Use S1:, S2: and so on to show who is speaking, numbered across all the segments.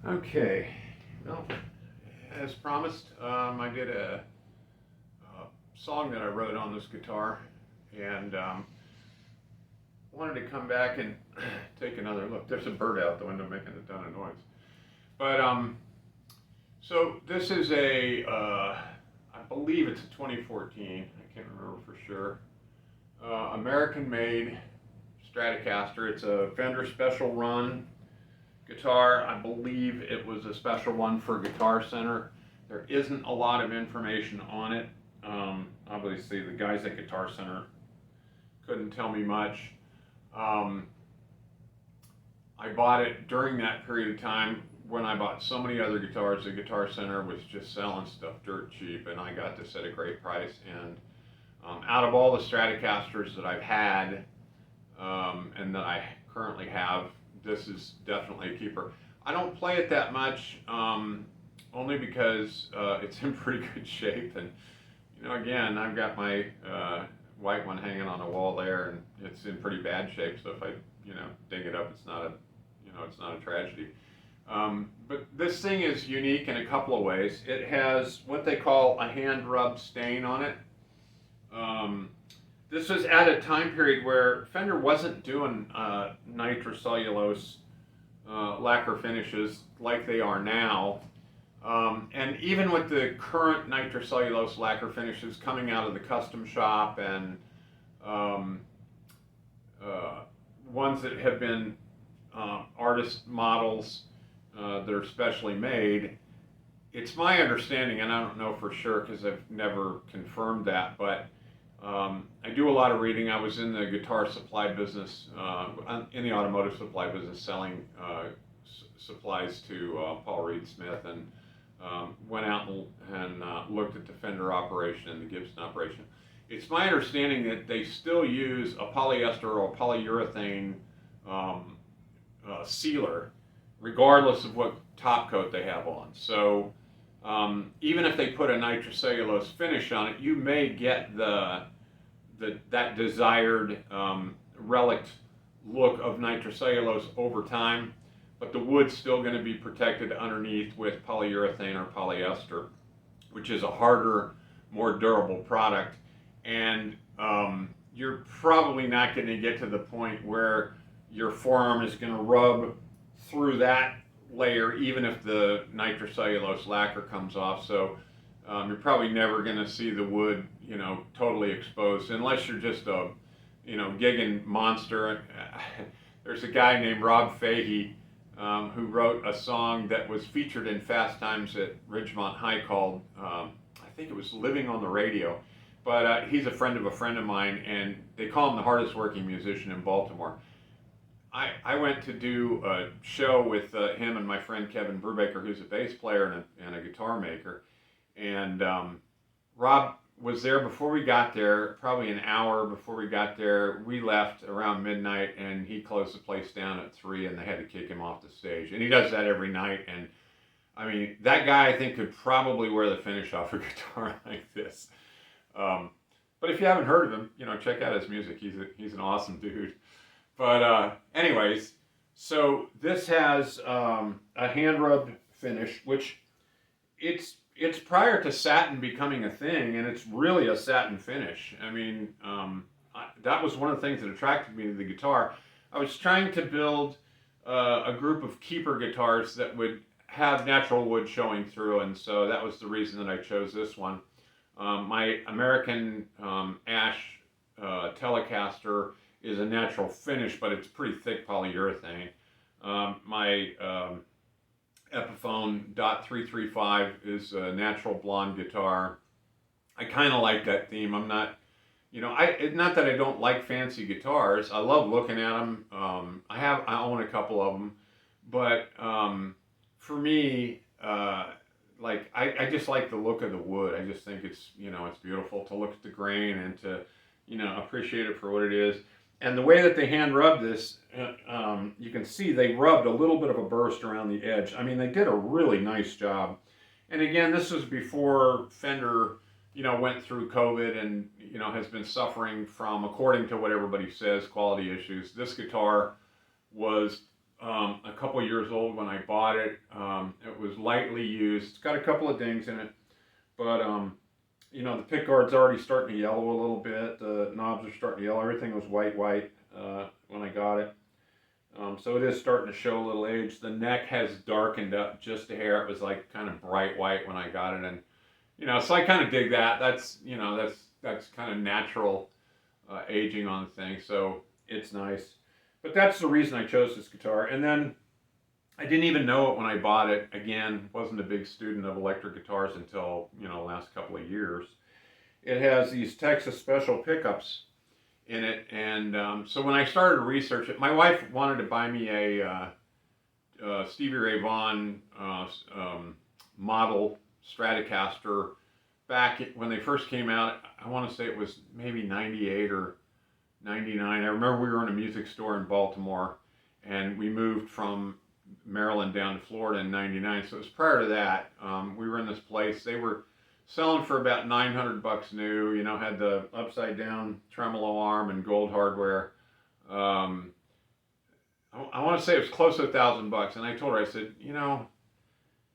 S1: Okay, well, as promised, I did a song that I wrote on this guitar, and wanted to come back and take another look. There's a bird out the window making a ton of noise. But so this is I believe it's a 2014. I can't remember for sure. American-made Stratocaster. It's a Fender Special Run guitar. I believe it was a special one for Guitar Center. There isn't a lot of information on it. Obviously, the guys at Guitar Center couldn't tell me much. I bought it during that period of time when I bought so many other guitars. The Guitar Center was just selling stuff dirt cheap, and I got this at a great price. And out of all the Stratocasters that I've had and that I currently have, this is definitely a keeper. I don't play it that much, only because it's in pretty good shape. And again, I've got my white one hanging on the wall there, and it's in pretty bad shape. So if I, ding it up, it's not a tragedy. But this thing is unique in a couple of ways. It has what they call a hand rub stain on it. This was at a time period where Fender wasn't doing nitrocellulose lacquer finishes like they are now. And even with the current nitrocellulose lacquer finishes coming out of the custom shop and ones that have been artist models that are specially made, it's my understanding, and I don't know for sure because I've never confirmed that, but I do a lot of reading. I was in the guitar supply business, in the automotive supply business, selling supplies to Paul Reed Smith, and went out and looked at the Fender operation and the Gibson operation. It's my understanding that they still use a polyester or polyurethane sealer, regardless of what top coat they have on. So even if they put a nitrocellulose finish on it, you may get that desired relict look of nitrocellulose over time, but the wood's still going to be protected underneath with polyurethane or polyester, which is a harder, more durable product. And you're probably not going to get to the point where your forearm is going to rub through that layer, even if the nitrocellulose lacquer comes off. So you're probably never going to see the wood, totally exposed, unless you're just a, gigging monster. There's a guy named Rob Fahey who wrote a song that was featured in Fast Times at Ridgemont High called, I think it was Living on the Radio. But he's a friend of mine, and they call him the hardest working musician in Baltimore. I went to do a show with him and my friend Kevin Brubaker, who's a bass player and a guitar maker. And Rob was there before we got there, probably an hour before we got there. We left around midnight, and he closed the place down at 3, and they had to kick him off the stage. And he does that every night. And I mean, that guy, I think, could probably wear the finish off a guitar like this. But if you haven't heard of him, check out his music. He's an awesome dude. But anyways, so this has a hand rubbed finish, which it's prior to satin becoming a thing, and it's really a satin finish. I mean, that was one of the things that attracted me to the guitar. I was trying to build a group of keeper guitars that would have natural wood showing through, and so that was the reason that I chose this one. My American Ash Telecaster is a natural finish, but it's pretty thick polyurethane. My Epiphone .335 is a natural blonde guitar. I kind of like that theme. I'm not, not that I don't like fancy guitars. I love looking at them. I own a couple of them, but for me, I just like the look of the wood. I just think it's, it's beautiful to look at the grain and to, appreciate it for what it is. And the way that they hand rubbed this, you can see they rubbed a little bit of a burst around the edge. I mean, they did a really nice job. And again, this was before Fender, went through COVID and, has been suffering from, according to what everybody says, quality issues. This guitar was a couple years old when I bought it. It was lightly used. It's got a couple of dings in it, but you know, the pick guard's already starting to yellow a little bit. The knobs are starting to yellow. Everything was white when I got it. So it is starting to show a little age. The neck has darkened up just a hair. It was like kind of bright white when I got it, and you know, so I kind of dig that. That's, you know, that's kind of natural aging on the thing. So it's nice. But that's the reason I chose this guitar. And then I didn't even know it when I bought it. Again, wasn't a big student of electric guitars until, you know, the last couple of years. It has these Texas Special pickups in it, and so when I started to research it, my wife wanted to buy me a Stevie Ray Vaughan model Stratocaster back when they first came out. I want to say it was maybe 98 or 99. I remember we were in a music store in Baltimore, and we moved from Maryland down to Florida in 99, so it was prior to that. We were in this place. They were selling for about $900 new, you know, had the upside down tremolo arm and gold hardware. I want to say it was close to $1,000, and I told her, I said, you know,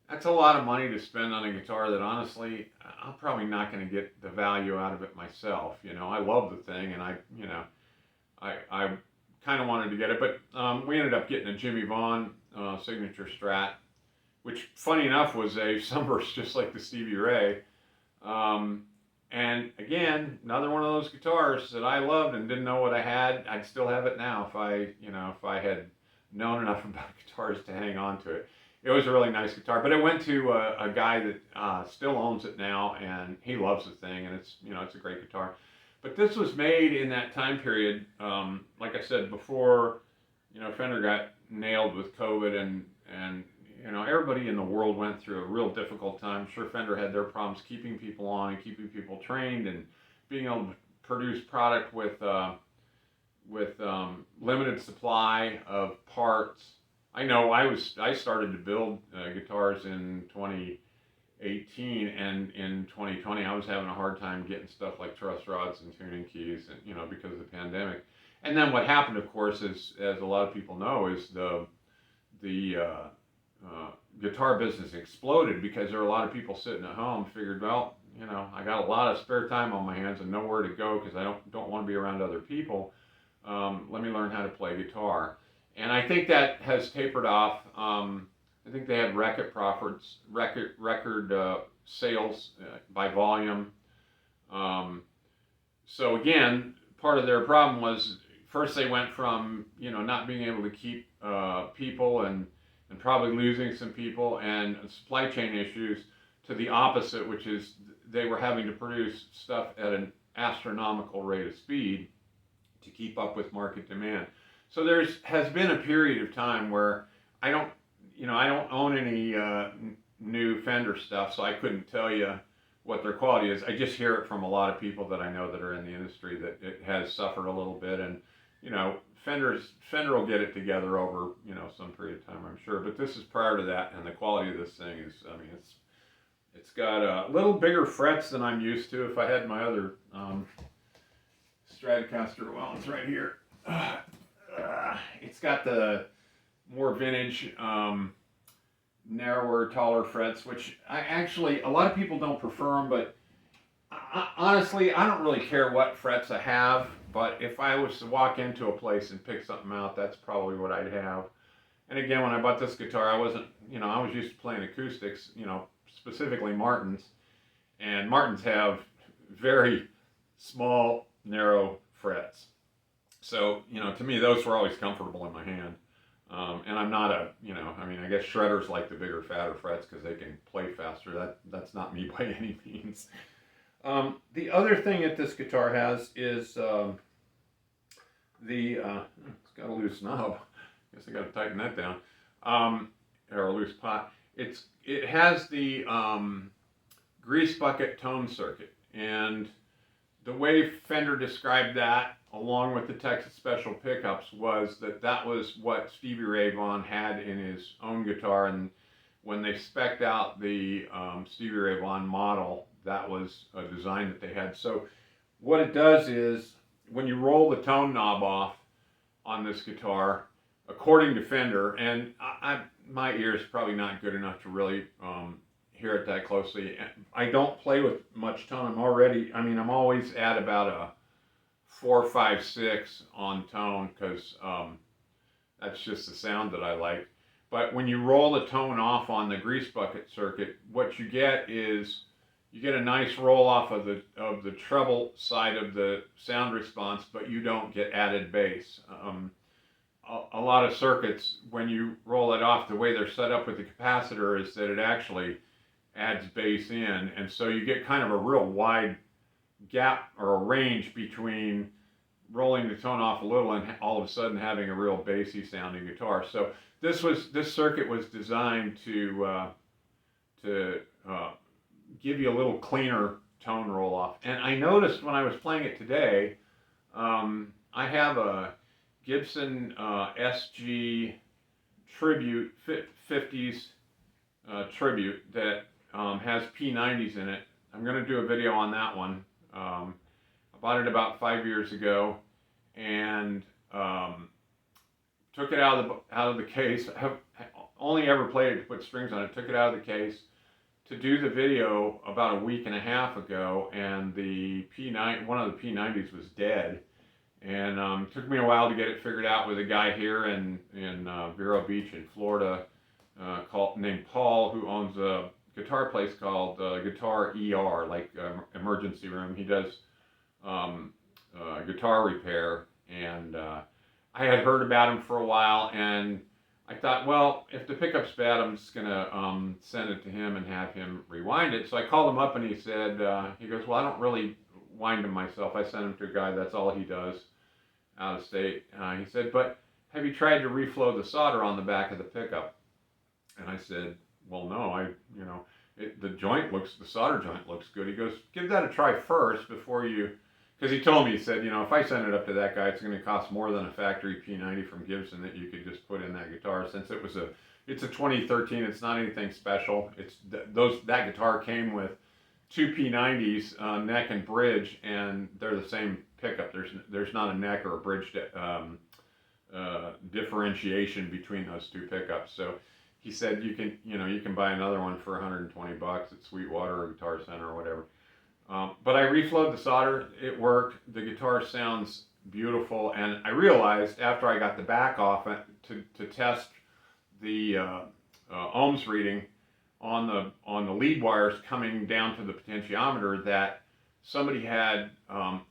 S1: that's a lot of money to spend on a guitar that honestly, I'm probably not going to get the value out of it myself. You know, I love the thing, and I kind of wanted to get it, but we ended up getting a Jimmy Vaughan signature Strat, which funny enough was a sunburst just like the Stevie Ray. And again, another one of those guitars that I loved and didn't know what I had. I'd still have it now if I had known enough about guitars to hang on to it. It was a really nice guitar, but it went to a guy that still owns it now, and he loves the thing, and it's, you know, it's a great guitar. But this was made in that time period, like I said before, you know, Fender got nailed with COVID, and you know, everybody in the world went through a real difficult time. Sure, Fender had their problems keeping people on and keeping people trained and being able to produce product with limited supply of parts. I know I started to build guitars in 2018, and in 2020 I was having a hard time getting stuff like truss rods and tuning keys, and you know, because of the pandemic. And then what happened, of course, is, as a lot of people know, is the guitar business exploded because there were a lot of people sitting at home figured, well, you know, I got a lot of spare time on my hands and nowhere to go because I don't want to be around other people. Let me learn how to play guitar. And I think that has tapered off. I think they had record sales by volume. So again, part of their problem was first they went from, you know, not being able to keep people and probably losing some people and supply chain issues, to the opposite, which is they were having to produce stuff at an astronomical rate of speed to keep up with market demand. So has been a period of time where I don't own any new Fender stuff, so I couldn't tell you what their quality is. I just hear it from a lot of people that I know that are in the industry that it has suffered a little bit, and you know, Fender will get it together over, you know, some period of time, I'm sure. But this is prior to that, and the quality of this thing is, I mean, it's got a little bigger frets than I'm used to. If I had my other Stratocaster, well, it's right here. It's got the more vintage, narrower, taller frets, which a lot of people don't prefer them, but honestly, I don't really care what frets I have. But if I was to walk into a place and pick something out, that's probably what I'd have. And again, when I bought this guitar, I wasn't, you know, I was used to playing acoustics, you know, specifically Martins. And Martins have very small, narrow frets. So, you know, to me, those were always comfortable in my hand. And I'm not I guess shredders like the bigger, fatter frets because they can play faster. That's not me by any means. The other thing that this guitar has is it's got a loose knob. Guess I got to tighten that down, or a loose pot. It has the grease bucket tone circuit, and the way Fender described that, along with the Texas Special pickups, was that was what Stevie Ray Vaughan had in his own guitar, and when they spec'd out the Stevie Ray Vaughan model, that was a design that they had. So what it does is, when you roll the tone knob off on this guitar, according to Fender, and my ear is probably not good enough to really hear it that closely. I don't play with much tone. I'm always at about a 4, 5, 6 on tone because that's just the sound that I like. But when you roll the tone off on the grease bucket circuit, what you get is you get a nice roll off of the treble side of the sound response, but you don't get added bass. A lot of circuits, when you roll it off, the way they're set up with the capacitor is that it actually adds bass in, and so you get kind of a real wide gap or a range between rolling the tone off a little and all of a sudden having a real bassy sounding guitar. So this circuit was designed to give you a little cleaner tone roll off. And I noticed when I was playing it today, I have a Gibson SG Tribute 50s Tribute that has P90s in it. I'm going to do a video on that one. I bought it about 5 years ago and took it out of the case. I have only ever played it to put strings on it. Took it out of the case to do the video about a week and a half ago, and one of the P90s was dead. And it took me a while to get it figured out with a guy here in Vero Beach in Florida named Paul, who owns a guitar place called Guitar ER, like emergency room. He does guitar repair, and I had heard about him for a while, and I thought, well, if the pickup's bad, I'm just gonna send it to him and have him rewind it. So I called him up, and he said, he goes, well, I don't really wind them myself. I send him to a guy, that's all he does, out of state. He said, but have you tried to reflow the solder on the back of the pickup? And I said, well, no, the solder joint looks good. He goes, give that a try first before you, because he told me, he said, if I send it up to that guy, it's going to cost more than a factory P90 from Gibson that you could just put in that guitar. Since it's a 2013, it's not anything special. That guitar came with two P90s, neck and bridge, and they're the same pickup. There's not a neck or a bridge differentiation between those two pickups. So he said you can buy another one for $120 at Sweetwater or Guitar Center or whatever. But I reflowed the solder. It worked. The guitar sounds beautiful, and I realized after I got the back off to test the ohms reading on the lead wires coming down to the potentiometer that somebody had,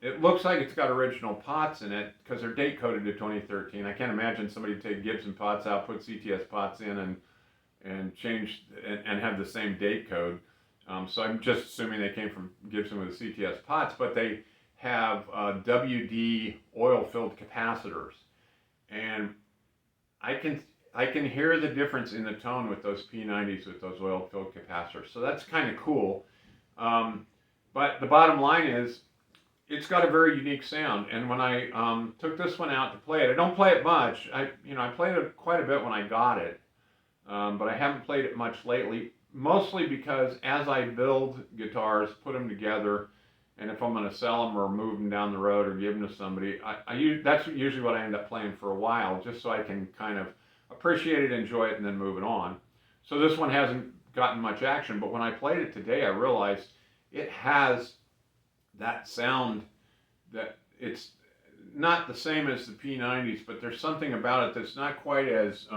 S1: it looks like it's got original pots in it because they're date coded to 2013. I can't imagine somebody take Gibson pots out, put CTS pots in, and change and have the same date code. So I'm just assuming they came from Gibson with the CTS pots, but they have WD oil-filled capacitors, and I can hear the difference in the tone with those P90s with those oil-filled capacitors. So that's kind of cool. But the bottom line is, it's got a very unique sound. And when I took this one out to play it, I don't play it much. I played it quite a bit when I got it, but I haven't played it much lately. Mostly because as I build guitars, put them together, and if I'm going to sell them or move them down the road or give them to somebody, that's usually what I end up playing for a while, just so I can kind of appreciate it, enjoy it, and then move it on. So this one hasn't gotten much action, but when I played it today, I realized it has that sound that it's not the same as the P90s, but there's something about it that's not quite as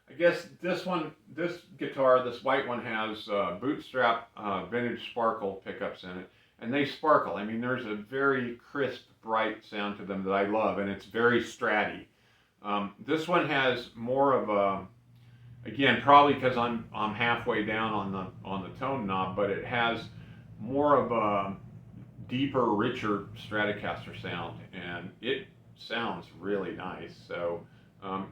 S1: I guess this guitar, this white one, has bootstrap vintage sparkle pickups in it, and they sparkle. I mean, there's a very crisp, bright sound to them that I love, and it's very stratty. This one has more of a, again, probably because I'm halfway down on the tone knob, but it has more of a deeper, richer Stratocaster sound, and it sounds really nice. So.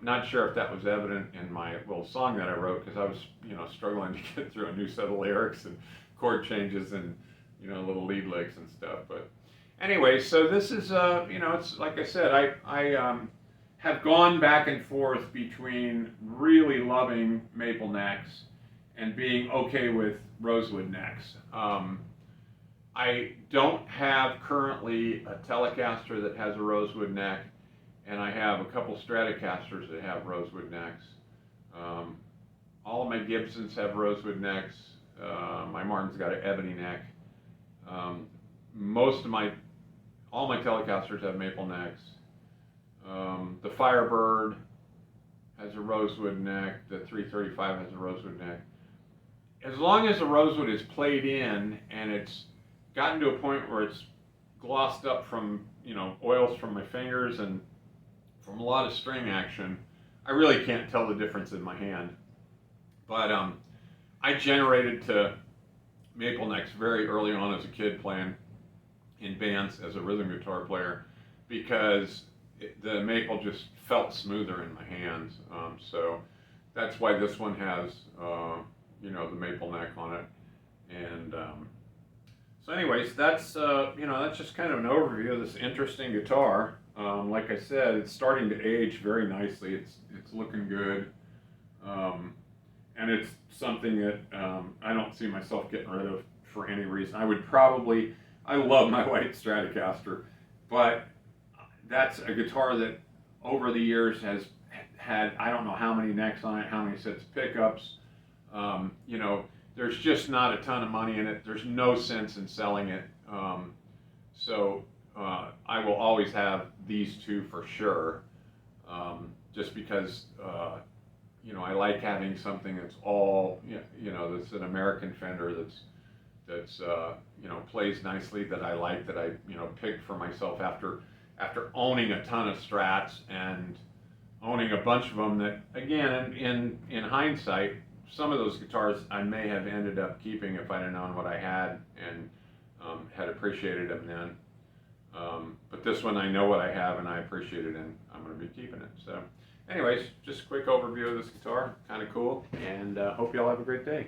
S1: Not sure if that was evident in my little song that I wrote, because I was, struggling to get through a new set of lyrics and chord changes and, little lead licks and stuff. But anyway, so this is, it's like I said, I have gone back and forth between really loving maple necks and being okay with rosewood necks. I don't have currently a Telecaster that has a rosewood neck. and I have a couple Stratocasters that have rosewood necks. All of my Gibsons have rosewood necks. My Martin's got an ebony neck. All my Telecasters have maple necks. The Firebird has a rosewood neck. The 335 has a rosewood neck. As long as the rosewood is played in and it's gotten to a point where it's glossed up from, oils from my fingers and from a lot of string action, I really can't tell the difference in my hand. But I generated to maple necks very early on as a kid playing in bands as a rhythm guitar player, because the maple just felt smoother in my hands. So that's why this one has the maple neck on it. And so anyways, that's that's just kind of an overview of this interesting guitar. Like I said, it's starting to age very nicely. It's looking good. And it's something that I don't see myself getting rid of for any reason. I love my white Stratocaster, but that's a guitar that over the years has had, I don't know how many necks on it, how many sets of pickups. There's just not a ton of money in it. There's no sense in selling it. So I will always have these two for sure, just because I like having something that's all that's an American Fender that's plays nicely, that I like, that I picked for myself after owning a ton of Strats and owning a bunch of them that, again, in hindsight, some of those guitars I may have ended up keeping if I'd have known what I had and had appreciated them then. But this one, I know what I have and I appreciate it, and I'm going to be keeping it. So anyways, just a quick overview of this guitar, kind of cool, and hope you all have a great day.